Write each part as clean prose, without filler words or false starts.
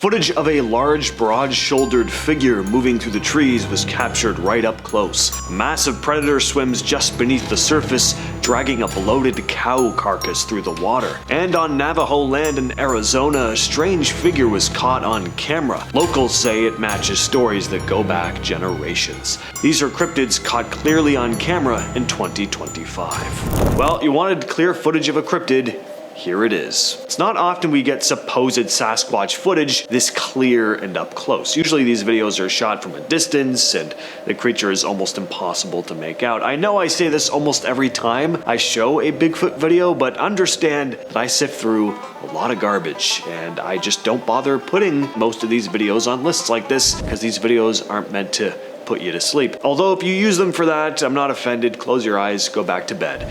Footage of a large, broad-shouldered figure moving through the trees was captured right up close. A massive predator swims just beneath the surface, dragging a bloated cow carcass through the water. And on Navajo land in Arizona, a strange figure was caught on camera. Locals say it matches stories that go back generations. These are cryptids caught clearly on camera in 2025. Well, you wanted clear footage of a cryptid. Here it is. It's not often we get supposed Sasquatch footage this clear and up close. Usually these videos are shot from a distance and the creature is almost impossible to make out. I know I say this almost every time I show a Bigfoot video, but understand that I sift through a lot of garbage and I just don't bother putting most of these videos on lists like this because these videos aren't meant to put you to sleep. Although if you use them for that, I'm not offended. Close your eyes, go back to bed.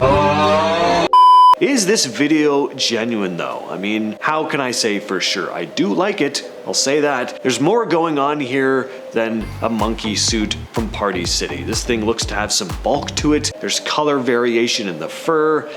Is this video genuine though? I mean, how can I say for sure? I do like it, I'll say that. There's more going on here than a monkey suit from Party City. This thing looks to have some bulk to it. There's color variation in the fur.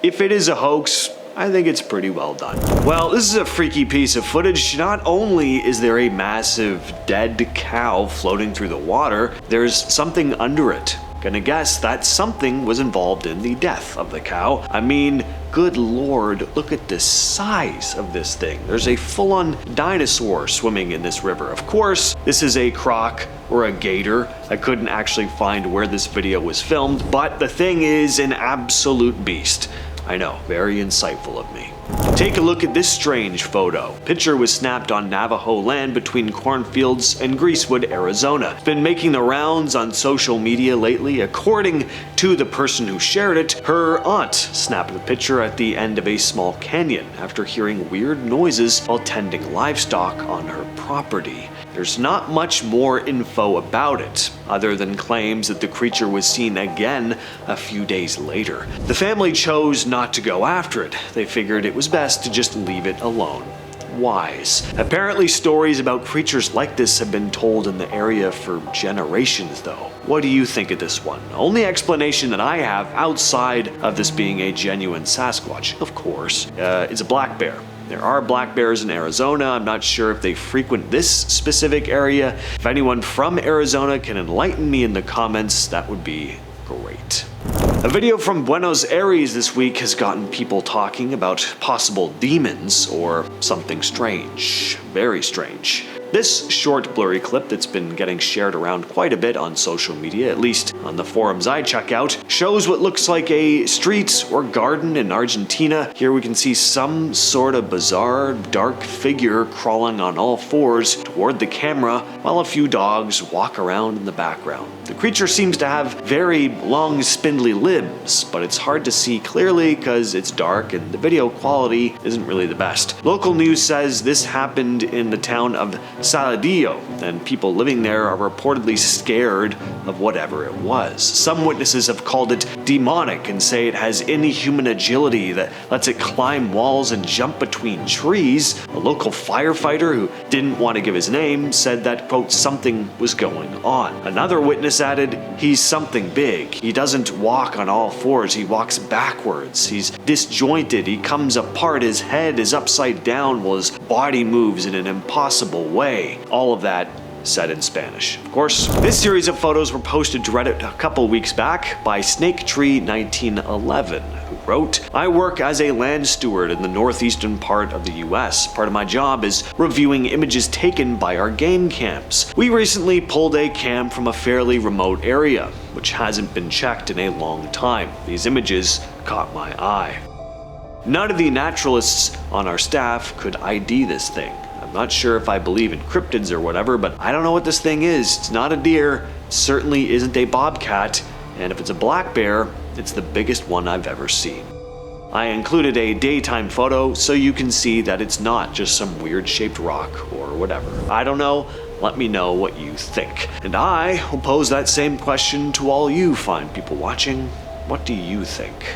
If it is a hoax, I think it's pretty well done. Well, this is a freaky piece of footage. Not only is there a massive dead cow floating through the water, there's something under it. Gonna guess that something was involved in the death of the cow. I mean, good lord, look at the size of this thing. There's a full-on dinosaur swimming in this river. Of course, this is a croc or a gator. I couldn't actually find where this video was filmed, but the thing is an absolute beast. I know, very insightful of me. Take a look at this strange photo. Picture was snapped on Navajo land between cornfields and Greasewood, Arizona. It's been making the rounds on social media lately. According to the person who shared it, her aunt snapped the picture at the end of a small canyon after hearing weird noises while tending livestock on her property. There's not much more info about it, other than claims that the creature was seen again a few days later. The family chose not to go after it. They figured it was best to just leave it alone. Wise. Apparently stories about creatures like this have been told in the area for generations though. What do you think of this one? Only explanation that I have outside of this being a genuine Sasquatch, of course, is a black bear. There are black bears in Arizona. I'm not sure if they frequent this specific area. If anyone from Arizona can enlighten me in the comments, that would be great. A video from Buenos Aires this week has gotten people talking about possible demons or something strange. Very strange. This short blurry clip that's been getting shared around quite a bit on social media, at least on the forums I check out, shows what looks like a street or garden in Argentina. Here we can see some sort of bizarre dark figure crawling on all fours toward the camera while a few dogs walk around in the background. The creature seems to have very long spindly limbs, but it's hard to see clearly because it's dark and the video quality isn't really the best. Local news says this happened in the town of Stiuso, and people living there are reportedly scared of whatever it was. Some witnesses have called it demonic and say it has inhuman agility that lets it climb walls and jump between trees. A local firefighter who didn't want to give his name said that, quote, something was going on. Another witness added, he's something big. He doesn't walk on all fours, he walks backwards. He's disjointed, he comes apart, his head is upside down while his body moves in an impossible way. All of that said in Spanish. Of course, this series of photos were posted to Reddit a couple weeks back by SnakeTree1911, who wrote, I work as a land steward in the northeastern part of the US. Part of my job is reviewing images taken by our game cams. We recently pulled a cam from a fairly remote area, which hasn't been checked in a long time. These images caught my eye. None of the naturalists on our staff could ID this thing. I'm not sure if I believe in cryptids or whatever, but I don't know what this thing is. It's not a deer, it certainly isn't a bobcat, and if it's a black bear, it's the biggest one I've ever seen. I included a daytime photo so you can see that it's not just some weird shaped rock or whatever. I don't know, let me know what you think. And I will pose that same question to all you fine people watching. What do you think?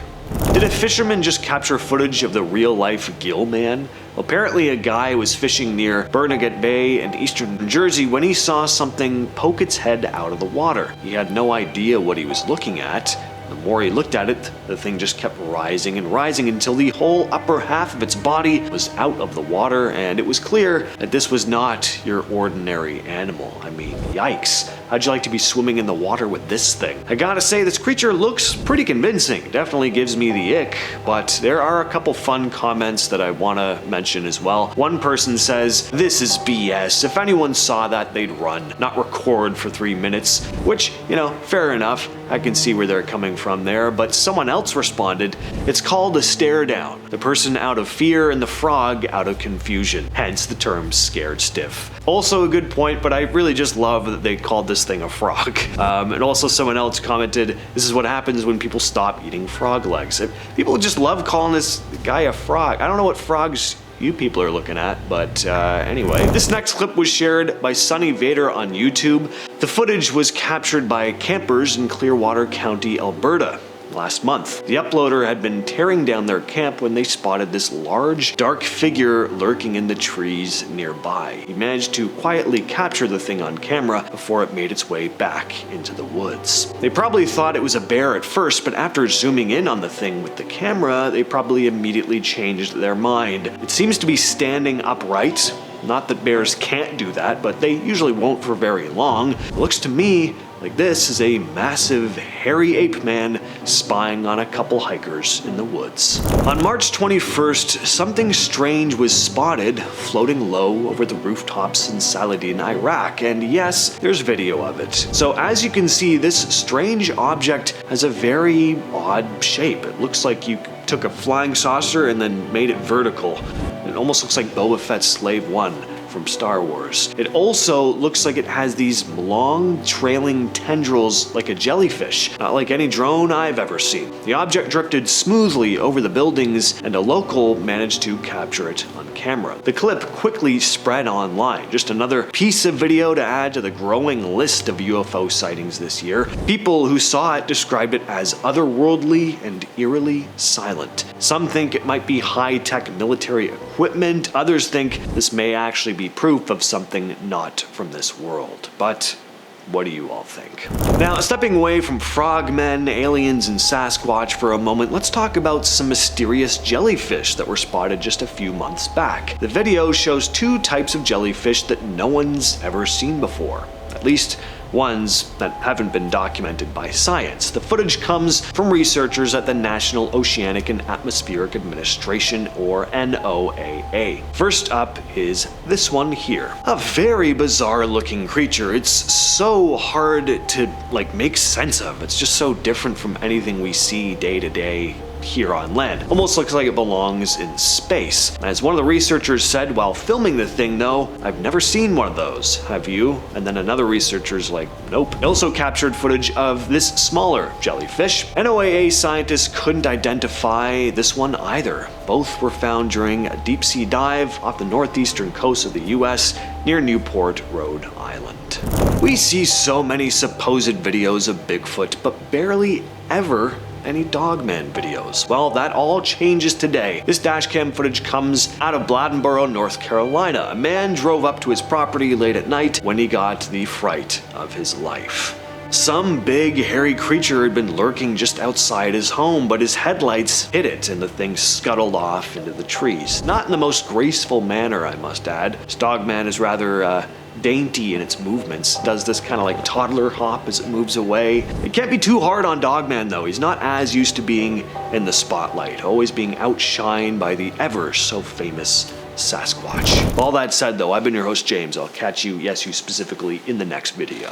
Did a fisherman just capture footage of the real-life gill man? Apparently a guy was fishing near Barnegat Bay in eastern New Jersey when he saw something poke its head out of the water. He had no idea what he was looking at, The more he looked at it, the thing just kept rising and rising until the whole upper half of its body was out of the water, and it was clear that this was not your ordinary animal. I mean, yikes. How'd you like to be swimming in the water with this thing? I gotta say, this creature looks pretty convincing. Definitely gives me the ick, but there are a couple fun comments that I wanna mention as well. One person says, "This is BS. If anyone saw that, they'd run, not record for 3 minutes," which, you know, fair enough. I can see where they're coming from there, but someone else responded, "It's called a stare down. The person out of fear and the frog out of confusion. Hence the term scared stiff." Also a good point, but I really just love that they called this thing a frog. And also someone else commented, "This is what happens when people stop eating frog legs." People just love calling this guy a frog. I don't know what frogs you people are looking at, but anyway. This next clip was shared by Sunny Vader on YouTube. The footage was captured by campers in Clearwater County, Alberta last month. The uploader had been tearing down their camp when they spotted this large, dark figure lurking in the trees nearby. He managed to quietly capture the thing on camera before it made its way back into the woods. They probably thought it was a bear at first, but after zooming in on the thing with the camera, they probably immediately changed their mind. It seems to be standing upright. Not that bears can't do that, but they usually won't for very long. It looks to me like this is a massive, hairy ape man spying on a couple hikers in the woods. On March 21st, something strange was spotted floating low over the rooftops in Saladin, Iraq, and yes, there's video of it. So as you can see, this strange object has a very odd shape. It looks like you took a flying saucer and then made it vertical. It almost looks like Boba Fett's Slave One from Star Wars. It also looks like it has these long trailing tendrils like a jellyfish, not like any drone I've ever seen. The object drifted smoothly over the buildings and a local managed to capture it on camera. The clip quickly spread online, just another piece of video to add to the growing list of UFO sightings this year. People who saw it described it as otherworldly and eerily silent. Some think it might be high-tech military equipment, others think this may actually be proof of something not from this world. But what do you all think? Now, stepping away from frogmen, aliens, and Sasquatch for a moment, let's talk about some mysterious jellyfish that were spotted just a few months back. The video shows two types of jellyfish that no one's ever seen before. At least ones that haven't been documented by science. The footage comes from researchers at the National Oceanic and Atmospheric Administration, or NOAA. First up is this one here. A very bizarre looking creature. It's so hard to make sense of. It's just so different from anything we see day to day here on land. Almost looks like it belongs in space. As one of the researchers said while filming the thing though, "I've never seen one of those. Have you?" And then another researcher's like, "Nope." They also captured footage of this smaller jellyfish. NOAA scientists couldn't identify this one either. Both were found during a deep sea dive off the northeastern coast of the US near Newport, Rhode Island. We see so many supposed videos of Bigfoot, but barely ever any Dogman videos. Well, that all changes today. This dashcam footage comes out of Bladensboro, North Carolina. A man drove up to his property late at night when he got the fright of his life. Some big hairy creature had been lurking just outside his home, but his headlights hit it and the thing scuttled off into the trees. Not in the most graceful manner, I must add. This Dogman is rather dainty in its movements, does this kind of toddler hop as it moves away. It can't be too hard on Dogman though. He's not as used to being in the spotlight, always being outshined by the ever so famous Sasquatch. All that said though, I've been your host James. I'll catch you, yes you specifically, in the next video.